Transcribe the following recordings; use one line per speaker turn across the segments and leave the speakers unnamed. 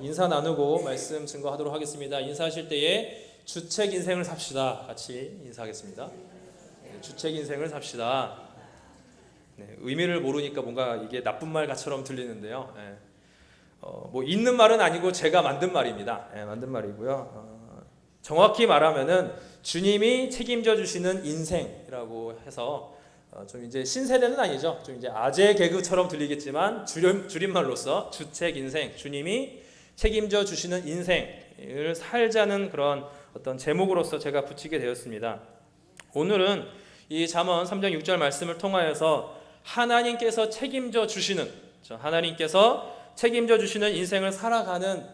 인사 나누고 말씀 증거하도록 하겠습니다. 인사하실 때에 주책 인생을 삽시다. 같이 인사하겠습니다. 네, 주책 인생을 삽시다. 네, 의미를 모르니까 뭔가 이게 나쁜 말처럼 들리는데요. 네, 뭐 있는 말은 아니고 제가 만든 말입니다. 네, 만든 말이고요. 정확히 말하면은 주님이 책임져 주시는 인생이라고 해서 좀 이제 신세대는 아니죠. 좀 이제 아재 개그처럼 들리겠지만 줄임말로서 주책 인생, 주님이 책임져 주시는 인생을 살자는 그런 어떤 제목으로서 제가 붙이게 되었습니다. 오늘은 이 잠언 3장 6절 말씀을 통하여서 하나님께서 책임져 주시는 인생을 살아가는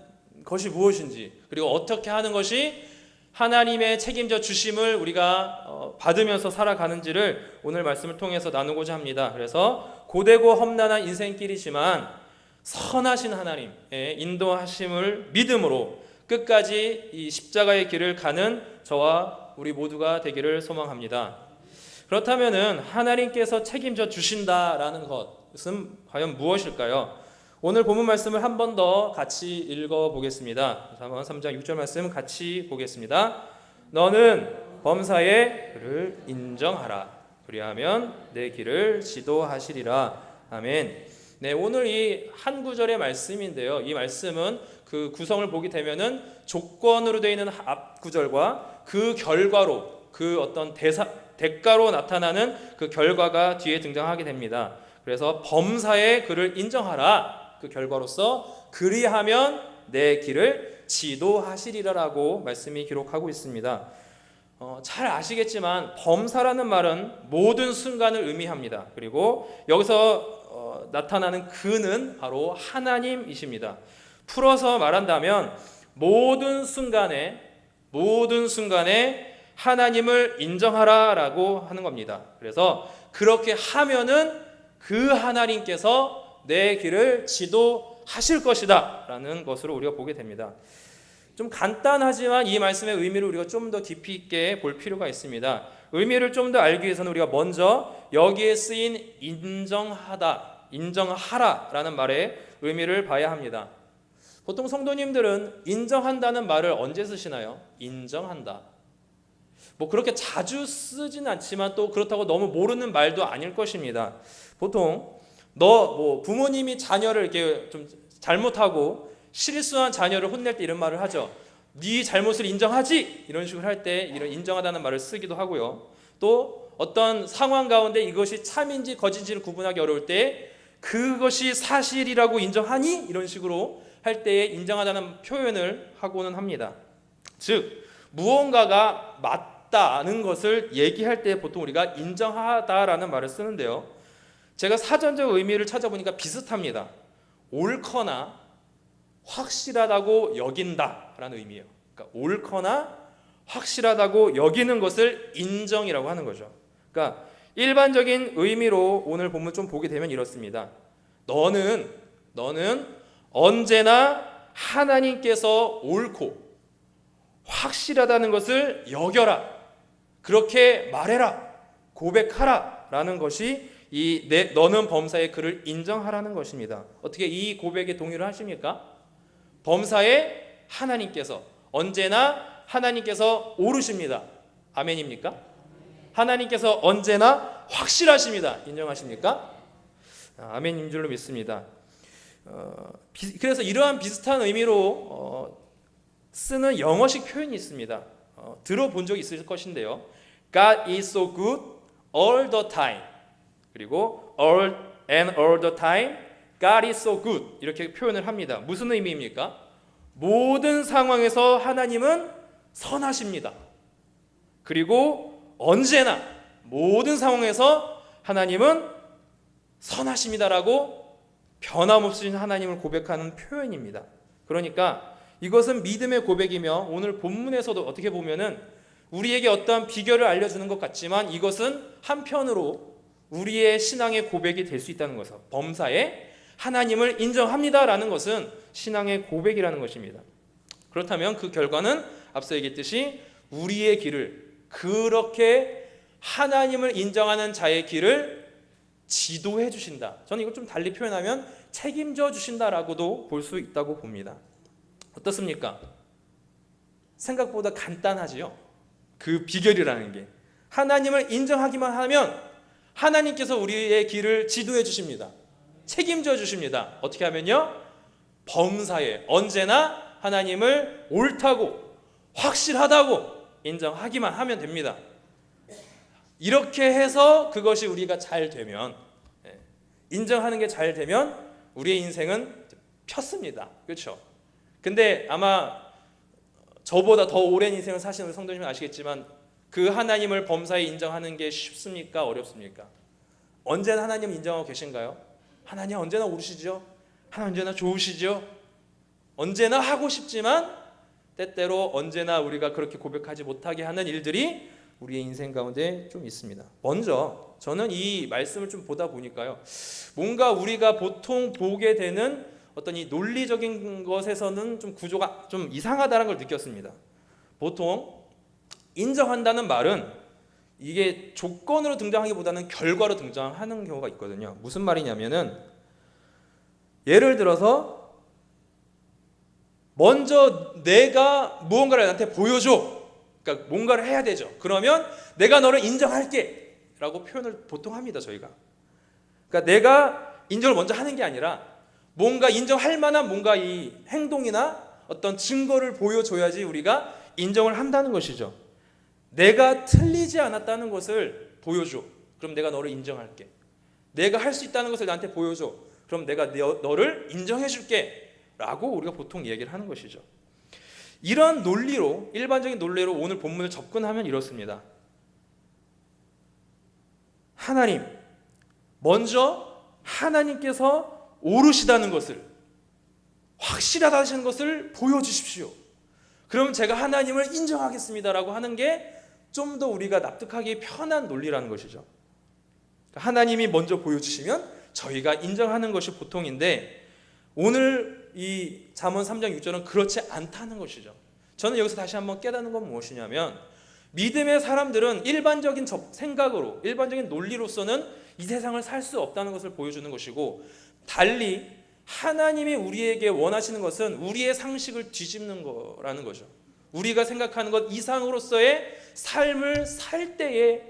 것이 무엇인지, 그리고 어떻게 하는 것이 하나님의 책임져 주심을 우리가 받으면서 살아가는지를 오늘 말씀을 통해서 나누고자 합니다. 그래서 고되고 험난한 인생길이지만 선하신 하나님의 인도하심을 믿음으로 끝까지 이 십자가의 길을 가는 저와 우리 모두가 되기를 소망합니다. 그렇다면은 하나님께서 책임져 주신다라는 것은 과연 무엇일까요? 오늘 본문 말씀을 한 번 더 같이 읽어보겠습니다. 잠언 3장 6절 말씀 같이 보겠습니다. 너는 범사의 그를 인정하라. 그리하면 내 길을 지도하시리라. 아멘. 네, 오늘 이 한 구절의 말씀인데요. 이 말씀은 그 구성을 보게 되면은 조건으로 되어 있는 앞 구절과 그 결과로, 그 어떤 대가로 나타나는 그 결과가 뒤에 등장하게 됩니다. 그래서 범사의 그를 인정하라. 그 결과로서 그리하면 내 길을 지도하시리라라고 말씀이 기록하고 있습니다. 잘 아시겠지만 범사라는 말은 모든 순간을 의미합니다. 그리고 여기서 나타나는 그는 바로 하나님이십니다. 풀어서 말한다면 모든 순간에 하나님을 인정하라라고 하는 겁니다. 그래서 그렇게 하면은 그 하나님께서 내 길을 지도하실 것이다 라는 것으로 우리가 보게 됩니다. 좀 간단하지만 이 말씀의 의미를 우리가 좀 더 깊이 있게 볼 필요가 있습니다. 의미를 좀 더 알기 위해서는 우리가 먼저 여기에 쓰인 인정하라 라는 말의 의미를 봐야 합니다. 보통 성도님들은 인정한다는 말을 언제 쓰시나요? 인정한다. 뭐 그렇게 자주 쓰진 않지만 또 그렇다고 너무 모르는 말도 아닐 것입니다. 보통 부모님이 자녀를 이렇게 좀 잘못하고 실수한 자녀를 혼낼 때 이런 말을 하죠. 네 잘못을 인정하지? 이런 식으로 할 때 이런 인정하다는 말을 쓰기도 하고요. 또 어떤 상황 가운데 이것이 참인지 거짓인지를 구분하기 어려울 때 그것이 사실이라고 인정하니? 이런 식으로 할 때에 인정하다는 표현을 하고는 합니다. 즉 무언가가 맞다는 것을 얘기할 때 보통 우리가 인정하다라는 말을 쓰는데요. 제가 사전적 의미를 찾아보니까 비슷합니다. 옳거나 확실하다고 여긴다라는 의미예요. 그러니까 옳거나 확실하다고 여기는 것을 인정이라고 하는 거죠. 그러니까 일반적인 의미로 오늘 본문 좀 보게 되면 이렇습니다. 너는 언제나 하나님께서 옳고 확실하다는 것을 여겨라. 그렇게 말해라. 고백하라. 라는 것이 너는 범사의 그를 인정하라는 것입니다. 어떻게 이 고백에 동의를 하십니까? 범사의 하나님께서 언제나 하나님께서 옳으십니다. 아멘입니까? 하나님께서 언제나 확실하십니다. 인정하십니까? 아멘인 줄로 믿습니다. 그래서 이러한 비슷한 의미로 쓰는 영어식 표현이 있습니다. 들어본 적 있을 것인데요. God is so good all the time. 그리고 all the time, God is so good 이렇게 표현을 합니다. 무슨 의미입니까? 모든 상황에서 하나님은 선하십니다. 그리고 언제나 모든 상황에서 하나님은 선하십니다라고 변함없이 하나님을 고백하는 표현입니다. 그러니까 이것은 믿음의 고백이며 오늘 본문에서도 어떻게 보면은 우리에게 어떠한 비결을 알려주는 것 같지만 이것은 한편으로 우리의 신앙의 고백이 될 수 있다는 것은 범사에 하나님을 인정합니다라는 것은 신앙의 고백이라는 것입니다. 그렇다면 그 결과는 앞서 얘기했듯이 우리의 길을 그렇게 하나님을 인정하는 자의 길을 지도해 주신다. 저는 이걸 좀 달리 표현하면 책임져 주신다라고도 볼 수 있다고 봅니다. 어떻습니까? 생각보다 간단하지요. 그 비결이라는 게 하나님을 인정하기만 하면 하나님께서 우리의 길을 지도해 주십니다. 책임져 주십니다. 어떻게 하면요? 범사에 언제나 하나님을 옳다고 확실하다고 인정하기만 하면 됩니다. 이렇게 해서 그것이 우리가 잘 되면, 인정하는 게 잘 되면 우리의 인생은 폈습니다. 그렇죠? 근데 아마 저보다 더 오랜 인생을 사시는 성도님은 아시겠지만 그 하나님을 범사에 인정하는 게 쉽습니까? 어렵습니까? 언제나 하나님을 인정하고 계신가요? 하나님 언제나 옳으시죠? 하나님 언제나 좋으시죠? 언제나 하고 싶지만 때때로 언제나 우리가 그렇게 고백하지 못하게 하는 일들이 우리의 인생 가운데 좀 있습니다. 먼저 저는 이 말씀을 좀 보다 보니까요, 뭔가 우리가 보통 보게 되는 어떤 이 논리적인 것에서는 좀 구조가 좀 이상하다는 걸 느꼈습니다. 보통 인정한다는 말은 이게 조건으로 등장하기보다는 결과로 등장하는 경우가 있거든요. 무슨 말이냐면은 예를 들어서 먼저 내가 무언가를 나한테 보여줘. 그러니까 뭔가를 해야 되죠. 그러면 내가 너를 인정할게 라고 표현을 보통 합니다. 저희가. 그러니까 내가 인정을 먼저 하는 게 아니라 뭔가 인정할 만한 뭔가 이 행동이나 어떤 증거를 보여줘야지 우리가 인정을 한다는 것이죠. 내가 틀리지 않았다는 것을 보여줘. 그럼 내가 너를 인정할게. 내가 할 수 있다는 것을 나한테 보여줘. 그럼 내가 너를 인정해 줄게 라고 우리가 보통 얘기를 하는 것이죠. 이런 논리로, 일반적인 논리로 오늘 본문을 접근하면 이렇습니다. 하나님, 먼저 하나님께서 옳으시다는 것을, 확실하다는 것을 보여주십시오. 그럼 제가 하나님을 인정하겠습니다라고 하는 게 좀 더 우리가 납득하기 편한 논리라는 것이죠. 하나님이 먼저 보여주시면 저희가 인정하는 것이 보통인데 오늘 이 잠언 3장 6절은 그렇지 않다는 것이죠. 저는 여기서 다시 한번 깨닫는 건 무엇이냐면 믿음의 사람들은 일반적인 생각으로, 일반적인 논리로서는 이 세상을 살 수 없다는 것을 보여주는 것이고, 달리 하나님이 우리에게 원하시는 것은 우리의 상식을 뒤집는 거라는 거죠. 우리가 생각하는 것 이상으로서의 삶을 살 때에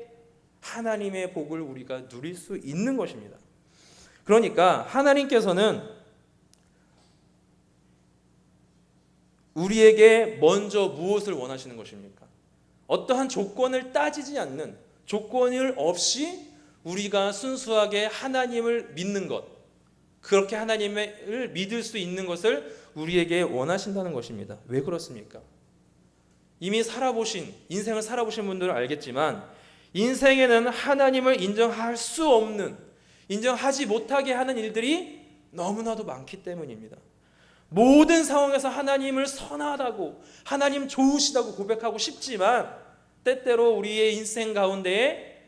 하나님의 복을 우리가 누릴 수 있는 것입니다. 그러니까 하나님께서는 우리에게 먼저 무엇을 원하시는 것입니까? 어떠한 조건을 따지지 않는, 조건을 없이 우리가 순수하게 하나님을 믿는 것, 그렇게 하나님을 믿을 수 있는 것을 우리에게 원하신다는 것입니다. 왜 그렇습니까? 이미 살아보신, 인생을 살아보신 분들은 알겠지만 인생에는 하나님을 인정할 수 없는, 인정하지 못하게 하는 일들이 너무나도 많기 때문입니다. 모든 상황에서 하나님을 선하다고, 하나님 좋으시다고 고백하고 싶지만 때때로 우리의 인생 가운데에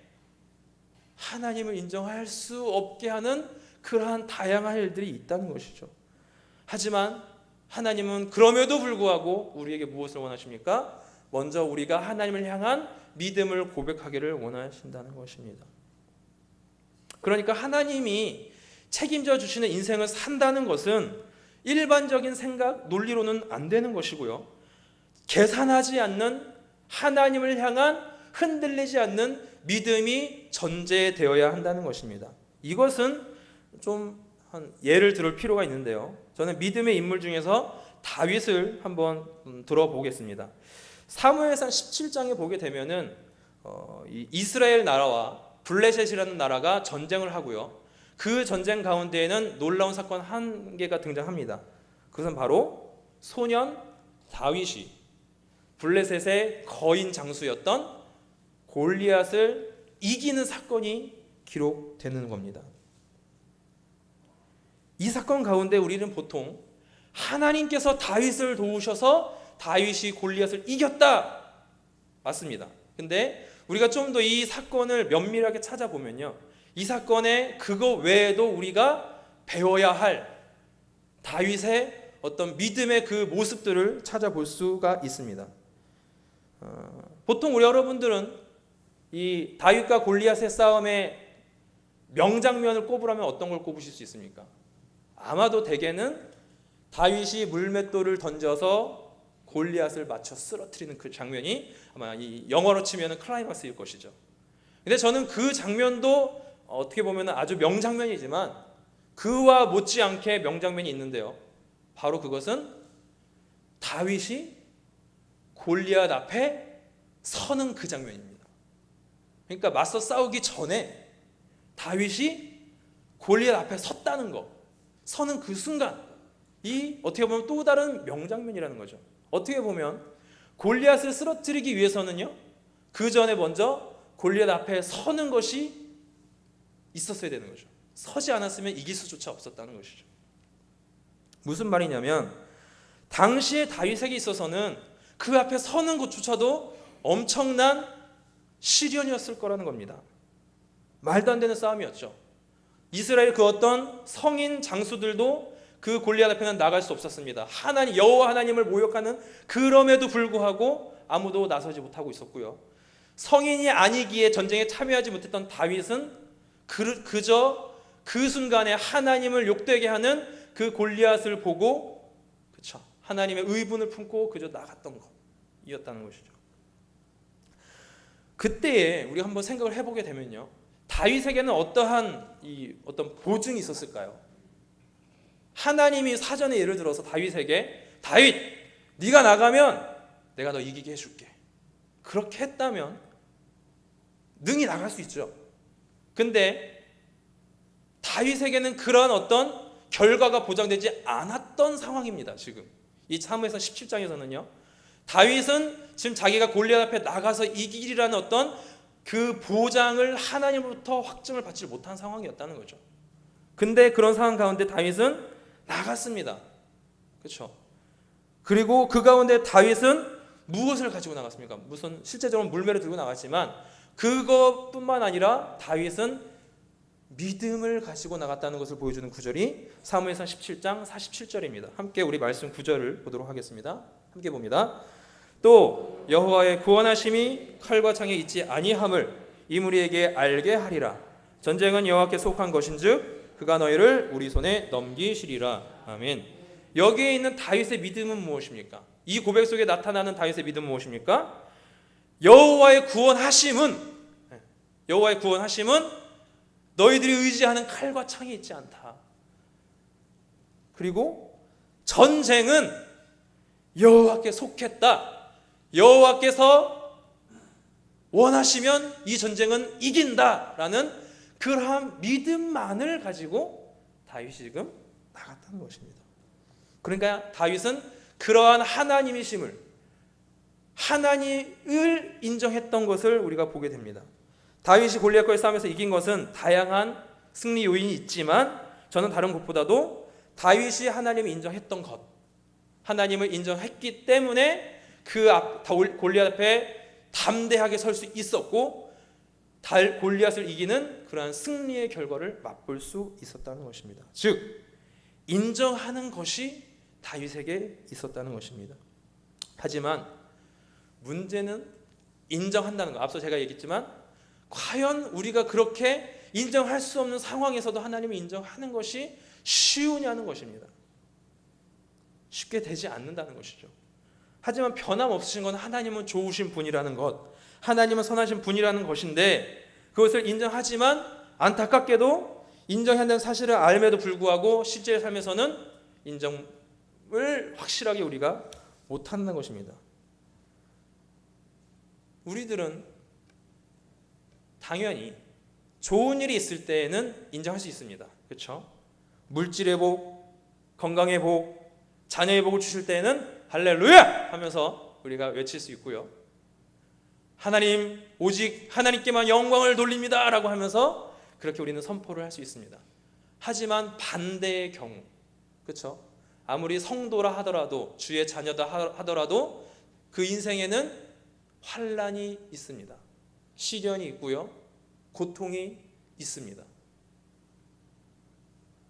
하나님을 인정할 수 없게 하는 그러한 다양한 일들이 있다는 것이죠. 하지만 하나님은 그럼에도 불구하고 우리에게 무엇을 원하십니까? 먼저 우리가 하나님을 향한 믿음을 고백하기를 원하신다는 것입니다. 그러니까 하나님이 책임져 주시는 인생을 산다는 것은 일반적인 생각, 논리로는 안 되는 것이고요. 계산하지 않는 하나님을 향한 흔들리지 않는 믿음이 전제되어야 한다는 것입니다. 이것은 좀 한 예를 들을 필요가 있는데요. 저는 믿음의 인물 중에서 다윗을 한번 들어보겠습니다. 사무엘상 17장에 보게 되면은 이스라엘 나라와 블레셋이라는 나라가 전쟁을 하고요. 그 전쟁 가운데에는 놀라운 사건 한 개가 등장합니다. 그것은 바로 소년 다윗이 블레셋의 거인 장수였던 골리앗을 이기는 사건이 기록되는 겁니다. 이 사건 가운데 우리는 보통 하나님께서 다윗을 도우셔서 다윗이 골리앗을 이겼다, 맞습니다. 근데 우리가 좀 더 이 사건을 면밀하게 찾아보면요, 이 사건에 그거 외에도 우리가 배워야 할 다윗의 어떤 믿음의 그 모습들을 찾아볼 수가 있습니다. 보통 우리 여러분들은 이 다윗과 골리앗의 싸움의 명장면을 꼽으라면 어떤 걸 꼽으실 수 있습니까? 아마도 대개는 다윗이 물맷돌을 던져서 골리앗을 맞춰 쓰러뜨리는 그 장면이 아마 이 영어로 치면 클라이막스일 것이죠. 근데 저는 그 장면도 어떻게 보면 아주 명장면이지만 그와 못지않게 명장면이 있는데요. 바로 그것은 다윗이 골리앗 앞에 서는 그 장면입니다. 그러니까 맞서 싸우기 전에 다윗이 골리앗 앞에 섰다는 거, 서는 그 순간, 이 어떻게 보면 또 다른 명장면이라는 거죠. 어떻게 보면 골리앗을 쓰러뜨리기 위해서는요, 그 전에 먼저 골리앗 앞에 서는 것이 있었어야 되는 거죠. 서지 않았으면 이길 수조차 없었다는 것이죠. 무슨 말이냐면 당시에 다윗에게 있어서는 그 앞에 서는 것조차도 엄청난 시련이었을 거라는 겁니다. 말도 안 되는 싸움이었죠. 이스라엘 그 어떤 성인 장수들도 그 골리앗 앞에는 나갈 수 없었습니다. 하나님, 여호와 하나님을 모욕하는, 그럼에도 불구하고 아무도 나서지 못하고 있었고요. 성인이 아니기에 전쟁에 참여하지 못했던 다윗은 그저 그 순간에 하나님을 욕되게 하는 그 골리앗을 보고, 그렇죠, 하나님의 의분을 품고 그저 나갔던 것이었다는 것이죠. 그때에 우리가 한번 생각을 해보게 되면요, 다윗에게는 어떠한 어떤 보증이 있었을까요? 하나님이 사전에 예를 들어서 다윗에게, 다윗, 네가 나가면 내가 너 이기게 해줄게, 그렇게 했다면 능히 나갈 수 있죠. 근데 다윗에게는 그러한 어떤 결과가 보장되지 않았던 상황입니다. 지금 이 사무엘상 17장에서는요, 다윗은 지금 자기가 골리앗 앞에 나가서 이기리라는 어떤 그 보장을 하나님으로부터 확증을 받지 못한 상황이었다는 거죠. 근데 그런 상황 가운데 다윗은 나갔습니다. 그렇죠? 그리고 그 가운데 다윗은 무엇을 가지고 나갔습니까? 무슨 실제적으로 물매를 들고 나갔지만 그것뿐만 아니라 다윗은 믿음을 가지고 나갔다는 것을 보여주는 구절이 사무엘상 17장 47절입니다. 함께 우리 말씀 구절을 보도록 하겠습니다. 함께 봅니다. 또 여호와의 구원하심이 칼과 창에 있지 아니함을 이 무리에게 알게 하리라. 전쟁은 여호와께 속한 것인즉 그가 너희를 우리 손에 넘기시리라. 아멘. 여기에 있는 다윗의 믿음은 무엇입니까? 이 고백 속에 나타나는 다윗의 믿음은 무엇입니까? 여호와의 구원하심은 너희들이 의지하는 칼과 창이 있지 않다. 그리고 전쟁은 여호와께 속했다. 여호와께서 원하시면 이 전쟁은 이긴다라는 그러한 믿음만을 가지고 다윗이 지금 나갔다는 것입니다. 그러니까 다윗은 그러한 하나님이심을, 하나님을 인정했던 것을 우리가 보게 됩니다. 다윗이 골리앗과의 싸움에서 이긴 것은 다양한 승리 요인이 있지만 저는 다른 것보다도 다윗이 하나님을 인정했던 것, 하나님을 인정했기 때문에 그 골리앗 앞에 담대하게 설 수 있었고 골리앗을 이기는 그러한 승리의 결과를 맛볼 수 있었다는 것입니다. 즉 인정하는 것이 다윗에게 있었다는 것입니다. 하지만 문제는 인정한다는 것. 앞서 제가 얘기했지만 과연 우리가 그렇게 인정할 수 없는 상황에서도 하나님을 인정하는 것이 쉬우냐는 것입니다. 쉽게 되지 않는다는 것이죠. 하지만 변함없으신 건 하나님은 좋으신 분이라는 것, 하나님은 선하신 분이라는 것인데 그것을 인정하지만 안타깝게도 인정해야 한다는 사실을 알면에도 불구하고 실제 삶에서는 인정을 확실하게 우리가 못한다는 것입니다. 우리들은 당연히 좋은 일이 있을 때에는 인정할 수 있습니다. 그렇죠? 물질의 복, 건강의 복, 자녀의 복을 주실 때에는 할렐루야! 하면서 우리가 외칠 수 있고요. 하나님, 오직 하나님께만 영광을 돌립니다 라고 하면서 그렇게 우리는 선포를 할 수 있습니다. 하지만 반대의 경우, 그렇죠? 아무리 성도라 하더라도, 주의 자녀다 하더라도 그 인생에는 환난이 있습니다. 시련이 있고요, 고통이 있습니다.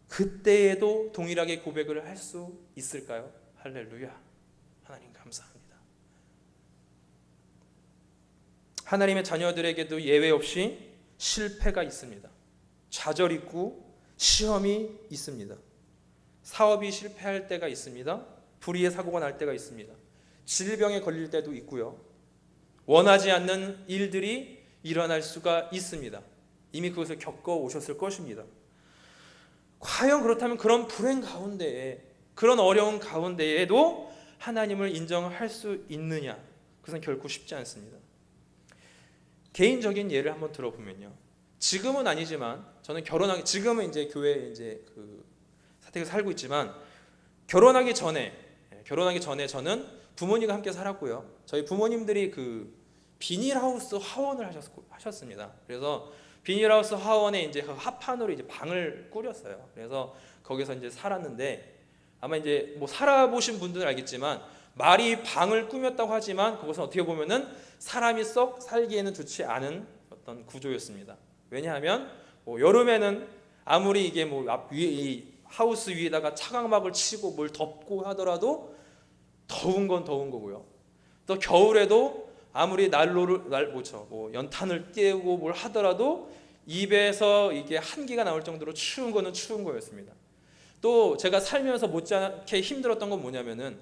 그때에도 동일하게 고백을 할 수 있을까요? 할렐루야, 하나님 감사합니다. 하나님의 자녀들에게도 예외 없이 실패가 있습니다. 좌절 있고 시험이 있습니다. 사업이 실패할 때가 있습니다. 불의의 사고가 날 때가 있습니다. 질병에 걸릴 때도 있고요. 원하지 않는 일들이 일어날 수가 있습니다. 이미 그것을 겪어 오셨을 것입니다. 과연 그렇다면 그런 불행 가운데에, 그런 어려운 가운데에도 하나님을 인정할 수 있느냐? 그것은 결코 쉽지 않습니다. 개인적인 예를 한번 들어보면요. 지금은 아니지만 저는 지금은 이제 교회에 이제 그 사택에 살고 있지만 결혼하기 전에 저는 부모님과 함께 살았고요. 저희 부모님들이 그 비닐하우스 화원을 하셨습니다. 그래서 비닐하우스 화원에 이제 그 합판으로 이제 방을 꾸렸어요. 그래서 거기서 이제 살았는데 아마 이제 뭐 살아보신 분들은 알겠지만 말이 방을 꾸몄다고 하지만 그것은 어떻게 보면은 사람이 썩 살기에는 좋지 않은 어떤 구조였습니다. 왜냐하면 뭐 여름에는 아무리 이게 뭐 앞 위에 이 하우스 위에다가 차광막을 치고 뭘 덮고 하더라도 더운 건 더운 거고요. 또 겨울에도 아무리 뭐 연탄을 띄우고 뭘 하더라도 입에서 이게 한기가 나올 정도로 추운 거는 추운 거였습니다. 또 제가 살면서 못지않게 힘들었던 건 뭐냐면은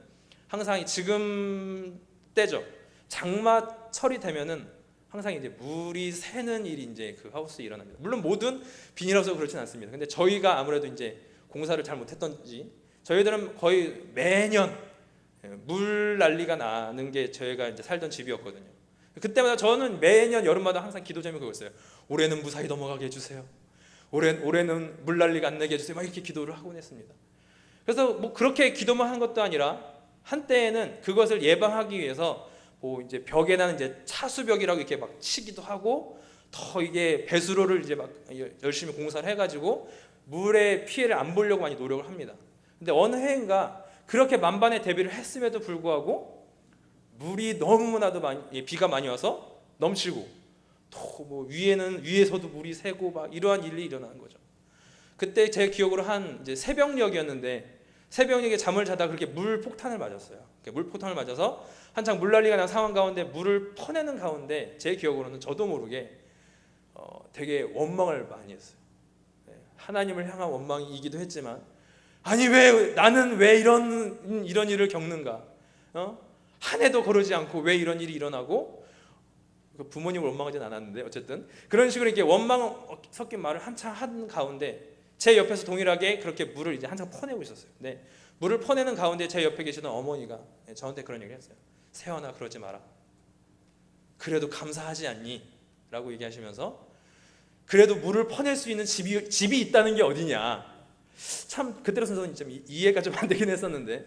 항상 지금 때죠. 장마철이 되면은 항상 이제 물이 새는 일이 이제 그 하우스에 일어납니다. 물론 모든 비닐하우스가 그렇진 않습니다. 근데 저희가 아무래도 이제 공사를 잘 못했던지 저희들은 거의 매년 물 난리가 나는 게 저희가 이제 살던 집이었거든요. 그때마다 저는 매년 여름마다 항상 기도 제목이 그거였어요. 올해는 무사히 넘어가게 해주세요. 올해는 물 난리가 안 나게 해주세요. 막 이렇게 기도를 하곤 했습니다. 그래서 뭐 그렇게 기도만 한 것도 아니라 한때에는 그것을 예방하기 위해서 뭐 이제 벽에는 이제 차수벽이라고 이렇게 막 치기도 하고 더 이게 배수로를 이제 막 열심히 공사를 해가지고 물의 피해를 안 보려고 많이 노력을 합니다. 근데 어느 해인가 그렇게 만반의 대비를 했음에도 불구하고 물이 너무나도 비가 많이 와서 넘치고 또 뭐 위에서도 물이 새고 막 이러한 일이 일어나는 거죠. 그때 제 기억으로 한 이제 새벽녘이었는데 새벽녘에 잠을 자다 그렇게 물 폭탄을 맞았어요. 물 폭탄을 맞아서 한창 물난리가 난 상황 가운데 물을 퍼내는 가운데 제 기억으로는 저도 모르게 되게 원망을 많이 했어요. 하나님을 향한 원망이기도 했지만 아니 나는 왜 이런 일을 겪는가? 한 해도 거르지 않고 왜 이런 일이 일어나고 부모님을 원망하진 않았는데 어쨌든 그런 식으로 이렇게 원망 섞인 말을 한참 한 가운데 제 옆에서 동일하게 그렇게 물을 이제 한참 퍼내고 있었어요. 네, 물을 퍼내는 가운데 제 옆에 계시던 어머니가 저한테 그런 얘기를 했어요. 세연아 그러지 마라. 그래도 감사하지 않니? 라고 얘기하시면서 그래도 물을 퍼낼 수 있는 집이 있다는 게 어디냐. 참 그때로서는 좀 이해가 좀 안 되긴 했었는데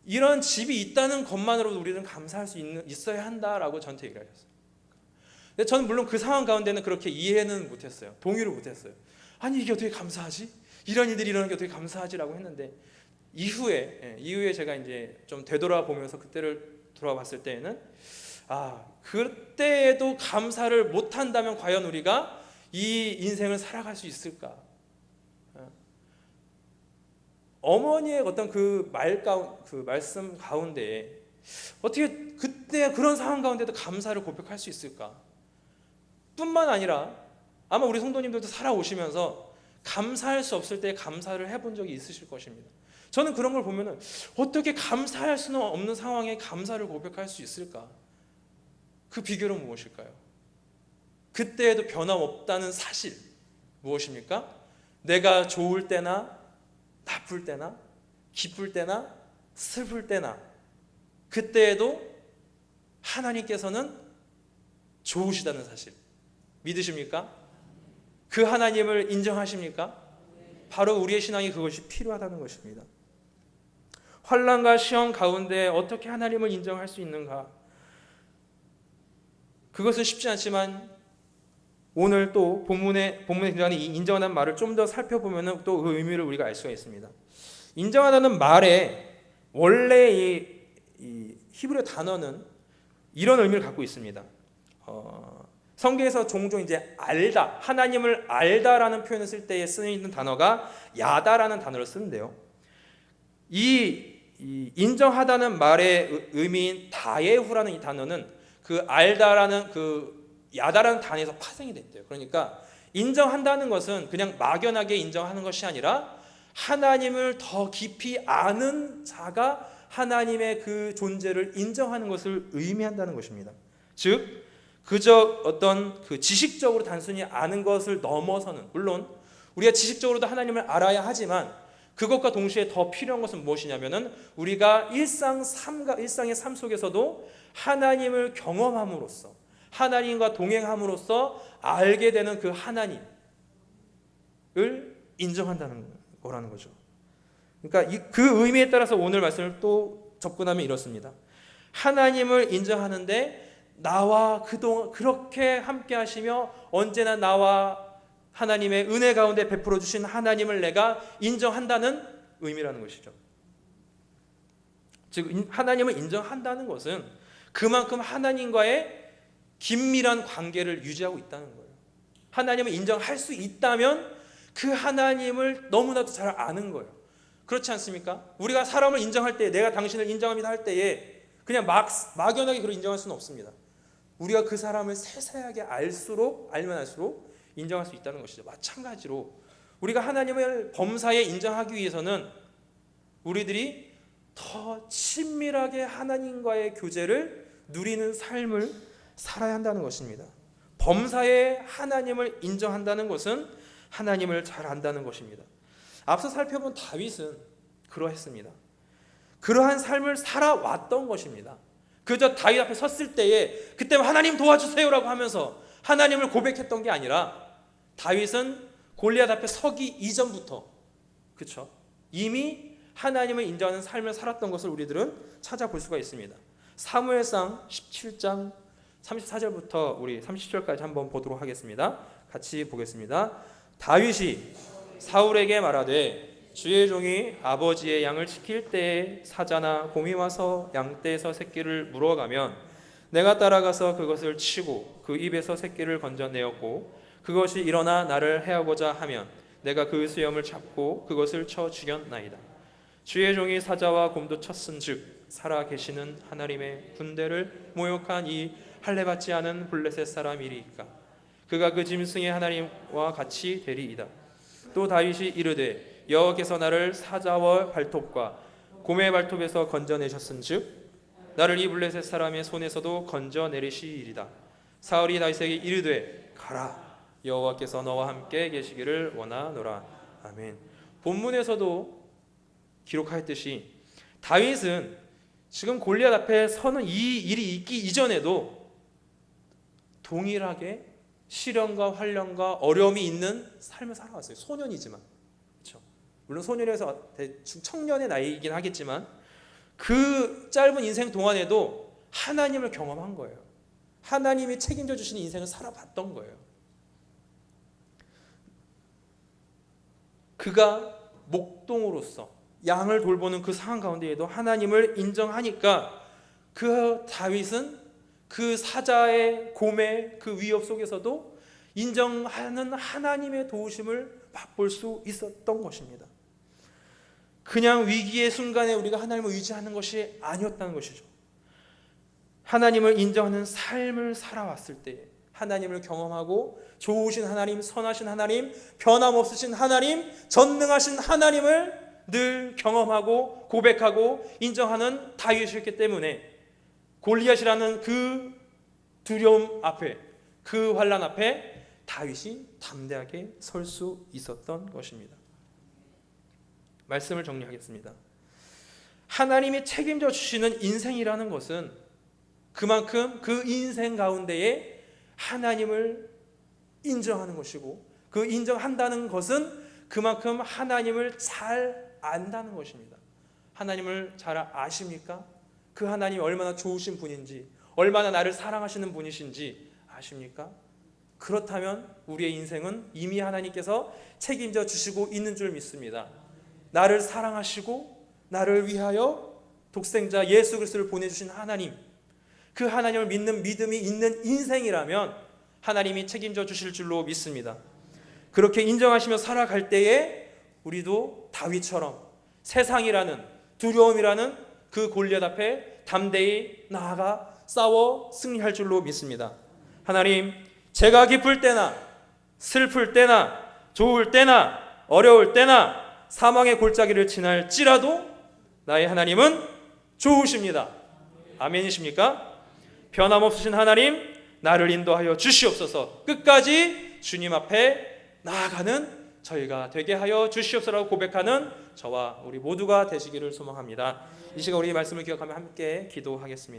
이런 집이 있다는 것만으로도 우리는 감사할 수 있어야 한다라고 저한테 얘기를 하셨어요. 근데 저는 물론 그 상황 가운데는 그렇게 이해는 못했어요. 동의를 못했어요. 아니 이게 어떻게 감사하지? 이런 일들이 일어나는 게 어떻게 감사하지라고 했는데 이후에 제가 이제 좀 되돌아보면서 그때를 돌아봤을 때에는 그때에도 감사를 못한다면 과연 우리가 이 인생을 살아갈 수 있을까? 어머니의 어떤 그 말씀 가운데 어떻게 그때 그런 상황 가운데도 감사를 고백할 수 있을까? 뿐만 아니라 아마 우리 성도님들도 살아오시면서 감사할 수 없을 때 감사를 해본 적이 있으실 것입니다. 저는 그런 걸 보면은 어떻게 감사할 수는 없는 상황에 감사를 고백할 수 있을까? 그 비결은 무엇일까요? 그때에도 변함없다는 사실 무엇입니까? 내가 좋을 때나 나쁠 때나 기쁠 때나 슬플 때나 그때에도 하나님께서는 좋으시다는 사실 믿으십니까? 그 하나님을 인정하십니까? 바로 우리의 신앙이 그것이 필요하다는 것입니다. 환난과 시험 가운데 어떻게 하나님을 인정할 수 있는가? 그것은 쉽지 않지만 오늘 또 본문에 등장하는 이 인정하는 말을 좀 더 살펴보면 또 그 의미를 우리가 알 수가 있습니다. 인정하다는 말에 원래 이 히브리어 단어는 이런 의미를 갖고 있습니다. 성경에서 종종 이제 알다, 하나님을 알다라는 표현을 쓸 때에 쓰이는 단어가 야다라는 단어를 쓰는데요. 이 인정하다는 말의 의미인 다예후라는 이 단어는 그 알다라는 그 야다라는 단어에서 파생이 됐대요. 그러니까 인정한다는 것은 그냥 막연하게 인정하는 것이 아니라 하나님을 더 깊이 아는 자가 하나님의 그 존재를 인정하는 것을 의미한다는 것입니다. 즉 그저 어떤 그 지식적으로 단순히 아는 것을 넘어서는, 물론 우리가 지식적으로도 하나님을 알아야 하지만 그것과 동시에 더 필요한 것은 무엇이냐면은 우리가 일상의 삶 속에서도 하나님을 경험함으로써, 하나님과 동행함으로써 알게 되는 그 하나님을 인정한다는 거라는 거죠. 그러니까 그 의미에 따라서 오늘 말씀을 또 접근하면 이렇습니다. 하나님을 인정하는데 나와 그동안 그렇게 함께 하시며 언제나 나와 하나님의 은혜 가운데 베풀어 주신 하나님을 내가 인정한다는 의미라는 것이죠. 즉 하나님을 인정한다는 것은 그만큼 하나님과의 긴밀한 관계를 유지하고 있다는 거예요. 하나님을 인정할 수 있다면 그 하나님을 너무나도 잘 아는 거예요. 그렇지 않습니까? 우리가 사람을 인정할 때, 내가 당신을 인정합니다 할 때에 그냥 막연하게 그걸 인정할 수는 없습니다. 우리가 그 사람을 세세하게 알면 알수록 인정할 수 있다는 것이죠. 마찬가지로 우리가 하나님을 범사에 인정하기 위해서는 우리들이 더 친밀하게 하나님과의 교제를 누리는 삶을 살아야 한다는 것입니다. 범사에 하나님을 인정한다는 것은 하나님을 잘 안다는 것입니다. 앞서 살펴본 다윗은 그러했습니다. 그러한 삶을 살아왔던 것입니다. 그저 다윗 앞에 섰을 때에 그때 하나님 도와주세요라고 하면서 하나님을 고백했던 게 아니라 다윗은 골리앗 앞에 서기 이전부터 그렇죠? 이미 하나님을 인정하는 삶을 살았던 것을 우리들은 찾아볼 수가 있습니다. 사무엘상 17장 34절부터 우리 30절까지 한번 보도록 하겠습니다. 같이 보겠습니다. 다윗이 사울에게 말하되 주의 종이 아버지의 양을 지킬 때에 사자나 곰이 와서 양떼에서 새끼를 물어가면 내가 따라가서 그것을 치고 그 입에서 새끼를 건져내었고 그것이 일어나 나를 해하고자 하면 내가 그 수염을 잡고 그것을 쳐 죽였나이다. 주의 종이 사자와 곰도 쳤은즉 살아 계시는 하나님의 군대를 모욕한 이 할례받지 않은 블레셋 사람이리이까 그가 그 짐승의 하나님과 같이 되리이다. 또 다윗이 이르되 여호와께서 나를 사자와 발톱과 곰의 발톱에서 건져내셨은즉 나를 이 블레셋 사람의 손에서도 건져내리시리이다. 사울이 다윗에게 이르되 가라 여호와께서 너와 함께 계시기를 원하노라. 아멘. 본문에서도 기록하였듯이 다윗은 지금 골리앗 앞에 서는 이 일이 있기 이전에도 동일하게 시련과 환련과 어려움이 있는 삶을 살아왔어요. 소년이지만 그렇죠? 물론 소년에서 대충 청년의 나이이긴 하겠지만 그 짧은 인생 동안에도 하나님을 경험한 거예요. 하나님이 책임져 주시는 인생을 살아봤던 거예요. 그가 목동으로서 양을 돌보는 그 상황 가운데에도 하나님을 인정하니까 그 다윗은 그 사자의 곰의 그 위협 속에서도 인정하는 하나님의 도우심을 맛볼 수 있었던 것입니다. 그냥 위기의 순간에 우리가 하나님을 의지하는 것이 아니었다는 것이죠. 하나님을 인정하는 삶을 살아왔을 때 하나님을 경험하고 좋으신 하나님, 선하신 하나님, 변함없으신 하나님, 전능하신 하나님을 늘 경험하고 고백하고 인정하는 다윗이었기 때문에 골리앗이라는 그 두려움 앞에, 그 환난 앞에 다윗이 담대하게 설 수 있었던 것입니다. 말씀을 정리하겠습니다. 하나님이 책임져 주시는 인생이라는 것은 그만큼 그 인생 가운데에 하나님을 인정하는 것이고 그 인정한다는 것은 그만큼 하나님을 잘 안다는 것입니다. 하나님을 잘 아십니까? 그 하나님이 얼마나 좋으신 분인지, 얼마나 나를 사랑하시는 분이신지 아십니까? 그렇다면 우리의 인생은 이미 하나님께서 책임져 주시고 있는 줄 믿습니다. 나를 사랑하시고 나를 위하여 독생자 예수 그리스도를 보내주신 하나님, 그 하나님을 믿는 믿음이 있는 인생이라면 하나님이 책임져 주실 줄로 믿습니다. 그렇게 인정하시며 살아갈 때에 우리도 다윗처럼 세상이라는 두려움이라는 그 골리앗 앞에 담대히 나아가 싸워 승리할 줄로 믿습니다. 하나님, 제가 기쁠 때나 슬플 때나 좋을 때나 어려울 때나 사망의 골짜기를 지날지라도 나의 하나님은 좋으십니다. 아멘이십니까? 변함없으신 하나님, 나를 인도하여 주시옵소서. 끝까지 주님 앞에 나아가는 저희가 되게 하여 주시옵소서라고 고백하는 저와 우리 모두가 되시기를 소망합니다. 이 시간 우리 말씀을 기억하며 함께 기도하겠습니다.